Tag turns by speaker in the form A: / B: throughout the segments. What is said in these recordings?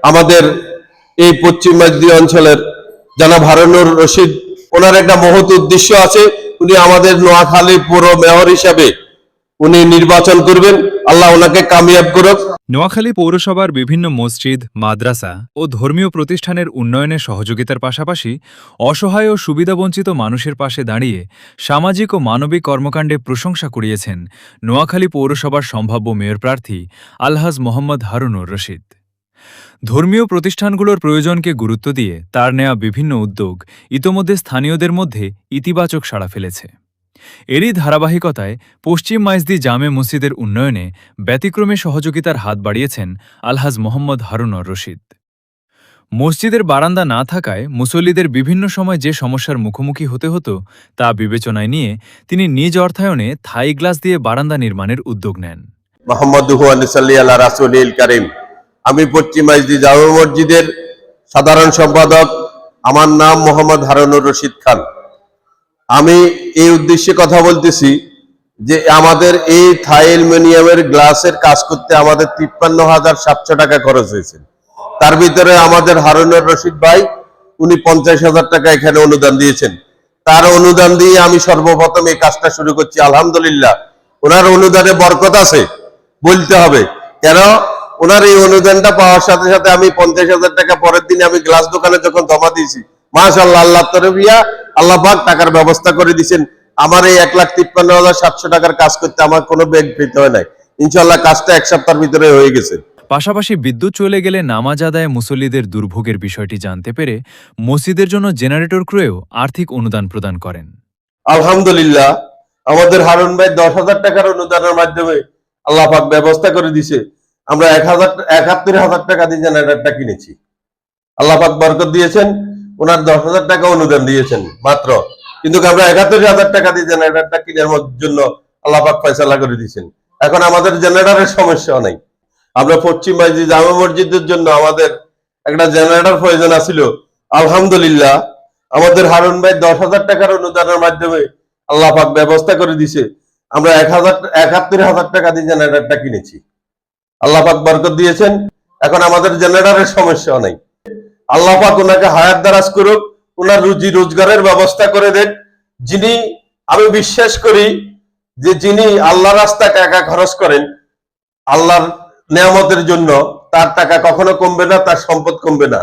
A: আমাদের এই পশ্চিম মাঝদি অঞ্চলের জনাব হারুনুর রশিদ, ওনার একটা মহৎ উদ্দেশ্য আছে। উনি আমাদের নোয়াখালী পৌর মেয়র হিসাবে উনি নির্বাচন করবেন। আল্লাহ ওনাকে কামিয়াব করুক।
B: নোয়াখালী পৌরসভার বিভিন্ন মসজিদ, মাদ্রাসা ও ধর্মীয় প্রতিষ্ঠানের উন্নয়নে সহযোগিতার পাশাপাশি অসহায় ও সুবিধাবঞ্চিত মানুষের পাশে দাঁড়িয়ে সামাজিক ও মানবিক কর্মকাণ্ডে প্রশংসা কুড়িয়েছেন নোয়াখালী পৌরসভার সম্ভাব্য মেয়র প্রার্থী আলহাজ মোহাম্মদ হারুনুর রশিদ। ধর্মীয় প্রতিষ্ঠানগুলোর প্রয়োজনকে গুরুত্ব দিয়ে তার নেয়া বিভিন্ন উদ্যোগ ইতোমধ্যে স্থানীয়দের মধ্যে ইতিবাচক সাড়া ফেলেছে। এরই ধারাবাহিকতায় পশ্চিম মাইজদি জামে মসজিদের উন্নয়নে ব্যতিক্রমী সহযোগিতার হাত বাড়িয়েছেন আলহাজ মোহাম্মদ হারুনুর রশিদ। মসজিদের বারান্দা না থাকায় মুসল্লিদের বিভিন্ন সময় যে সমস্যার মুখোমুখি হতে হতো তা বিবেচনায় নিয়ে তিনি নিজ অর্থায়নে থাই গ্লাস দিয়ে বারান্দা নির্মাণের উদ্যোগ নেন।
A: আমি পশ্চিম মাইজদি জামে মসজিদের সাধারণ সম্পাদক। আমার নাম মোহাম্মদ হারুনুর রশিদ খান। আমি এই উদ্দেশ্যে কথা বলতেছি যে আমাদের এই থাই অ্যালুমিনিয়ামের গ্লাসের কাজ করতে আমাদের 53,700 টাকা খরচ হয়েছে। তার ভিতরে আমাদের হারুনুর রশিদ ভাই উনি 50,000 টাকা এখানে অনুদান দিয়েছেন। তার অনুদান দিয়ে আমি সর্বপ্রথম এই কাজটা শুরু করছি। আলহামদুলিল্লাহ, ওনার অনুদানে বরকত আছে বলতে হবে। কেন, ওনার এই অনুদানটা পাওয়ার সাথে সাথে আমি 50,000 টাকা পরের দিনে আমি গ্লাস দোকানে যখন জমা দিয়েছি, মাশাআল্লাহ, আল্লাহ তরফিয়া আল্লাহ পাক টাকার ব্যবস্থা করে দিয়েছেন। আমার এই 1,53,700 টাকার কাজ করতে আমার কোনো ব্যাগ পেতে হয় নাই। ইনশাআল্লাহ কাজটা এক সপ্তাহের ভিতরে হয়ে গেছে।
B: পাশাপাশি বিদ্যুৎ চলে গেলে নামাজ আদায়ে মুসল্লিদের দুর্ভোগের বিষয়টি জানতে পেরে মসজিদের জন্য জেনারেটর ক্রয়েও আর্থিক অনুদান প্রদান করেন।
A: আলহামদুলিল্লাহ, আমাদের হারুন ভাই 10,000 টাকার অনুদানের মাধ্যমে আল্লাহ পাক ব্যবস্থা করে দিছে। আমরা 71,000 টাকা দিয়ে জেনারেটরটা কিনেছি। আল্লাহ পাক বরকত দিয়েছেন, ওনার 10,000 টাকা অনুদান দিয়েছেন মাত্র, কিন্তু আমরা 71,000 টাকা দিয়ে জেনারেটরটা কেনার জন্য আল্লাহ পাক ফয়সালা করে দিয়েছেন। এখন আমাদের জেনারেটরের সমস্যা নাই। আমরা পশ্চিম মাইজদি জামে মসজিদের জন্য আমাদের একটা জেনারেটর প্রয়োজন ছিল। আলহামদুলিল্লাহ, আমাদের হারুন ভাই 10,000 টাকার অনুদানের মাধ্যমে আল্লাহ পাক ব্যবস্থা করে দিছে। আমরা 71,000 টাকা দিয়ে জেনারেটরটা কিনেছি। আল্লাহ পাক বরকত দিয়েছেন, এখন আমাদের জেনারেটরের সমস্যা নাই। আল্লাহ পাক ওনাকে হায়াত দারাজ করুক, ওনার রুজি রোজগারের ব্যবস্থা করে দেন। যিনি, আমি বিশ্বাস করি যে যিনি আল্লাহ রাস্তায় টাকা খরচ করেন আল্লাহর নিয়ামতের জন্য, তার টাকা কখনো কমবে না, তার সম্পদ কমবে না।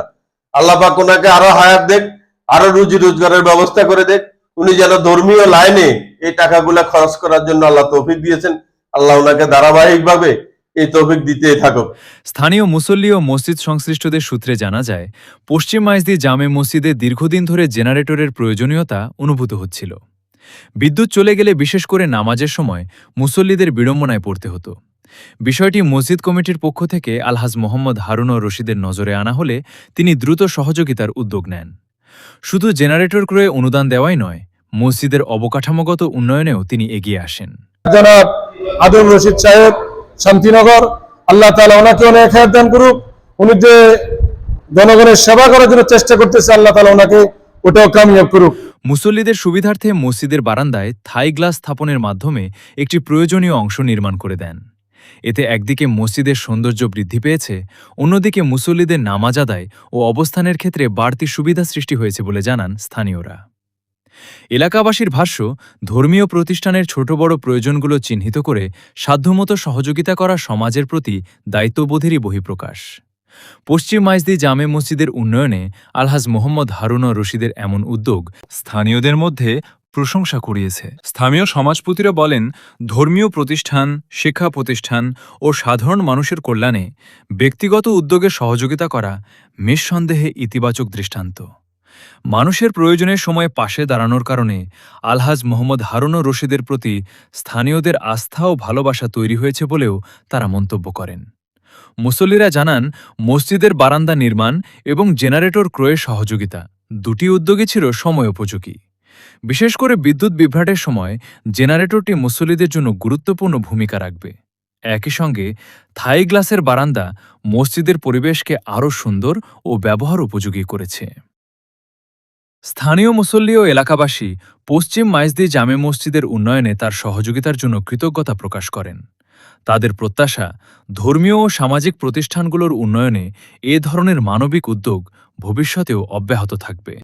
A: আল্লাহ পাক ওনাকে আরো হায়াত দেখ, আরো রুজি রোজগারের ব্যবস্থা করে দেখ। উনি যেন ধর্মীয় লাইনে এই টাকাগুলা খরচ করার জন্য আল্লাহ তৌফিক দিয়েছেন। আল্লাহ ওনাকে ধারাবাহিকভাবে এই তৌফিক দিতেই থাকুক।
B: স্থানীয় মুসল্লি ও মসজিদ সংশ্লিষ্টদের সূত্রে জানা যায়, পশ্চিম মাইজদি জামে মসজিদে দীর্ঘদিন ধরে জেনারেটরের প্রয়োজনীয়তা অনুভূত হচ্ছিল। বিদ্যুৎ চলে গেলে বিশেষ করে নামাজের সময় মুসল্লিদের বিড়ম্বনায় পড়তে হতো। বিষয়টি মসজিদ কমিটির পক্ষ থেকে আলহাজ মোহাম্মদ হারুনুর রশিদের নজরে আনা হলে তিনি দ্রুত সহযোগিতার উদ্যোগ নেন। শুধু জেনারেটর ক্রয়ে অনুদান দেওয়াই নয়, মসজিদের অবকাঠামোগত উন্নয়নেও তিনি এগিয়ে আসেন।
C: জনাব আদম রশিদ সাহেব, শান্তিনগর, আল্লাহ তাআলা ওনাকে অনেক হায়াত দান করুক। উনি যে জনগণের সেবা করার জন্য চেষ্টা করতেছে, আল্লাহ তাআলা ওনাকে ওটাও কামিয়াব করুক।
B: মুসল্লিদের সুবিধার্থে মসজিদের বারান্দায় থাই গ্লাস স্থাপনের মাধ্যমে একটি প্রয়োজনীয় অংশ নির্মাণ করে দেন। এতে একদিকে মসজিদের সৌন্দর্য বৃদ্ধি পেয়েছে, অন্যদিকে মুসল্লিদের নামাজ আদায় ও অবস্থানের ক্ষেত্রে বাড়তি সুবিধা সৃষ্টি হয়েছে বলে জানান স্থানীয়রা। এলাকাবাসীর ভাষ্য, ধর্মীয় প্রতিষ্ঠানের ছোট বড় প্রয়োজনগুলো চিহ্নিত করে সাধ্যমতো সহযোগিতা করা সমাজের প্রতি দায়িত্ববোধেরই বহিঃপ্রকাশ। পশ্চিম মাইজদি জামে মসজিদের উন্নয়নে আলহাজ মোহাম্মদ হারুনুর রশিদের এমন উদ্যোগ স্থানীয়দের মধ্যে প্রশংসা কুড়িয়েছে। স্থানীয় সমাজপতিরা বলেন, ধর্মীয় প্রতিষ্ঠান, শিক্ষা প্রতিষ্ঠান ও সাধারণ মানুষের কল্যাণে ব্যক্তিগত উদ্যোগে সহযোগিতা করা নিঃসন্দেহে ইতিবাচক দৃষ্টান্ত। মানুষের প্রয়োজনের সময় পাশে দাঁড়ানোর কারণে আলহাজ মোহাম্মদ হারুনুর রশিদের প্রতি স্থানীয়দের আস্থা ও ভালোবাসা তৈরি হয়েছে বলেও তারা মন্তব্য করেন। মুসল্লিরা জানান, মসজিদের বারান্দা নির্মাণ এবং জেনারেটর ক্রয়ের সহযোগিতা দুটি উদ্যোগই ছিল সময়োপযোগী। বিশেষ করে বিদ্যুৎ বিভ্রাটের সময় জেনারেটরটি মুসল্লিদের জন্য গুরুত্বপূর্ণ ভূমিকা রাখবে। একই সঙ্গে থাই গ্লাসের বারান্দা মসজিদের পরিবেশকে আরও সুন্দর ও ব্যবহার উপযোগী করেছে। স্থানীয় মুসল্লি ও এলাকাবাসী পশ্চিম মাইজদি জামে মসজিদের উন্নয়নে তার সহযোগিতার জন্য কৃতজ্ঞতা প্রকাশ করেন। তাদের প্রত্যাশা, ধর্মীয় ও সামাজিক প্রতিষ্ঠানগুলোর উন্নয়নে এ ধরনের মানবিক উদ্যোগ ভবিষ্যতেও অব্যাহত থাকবে।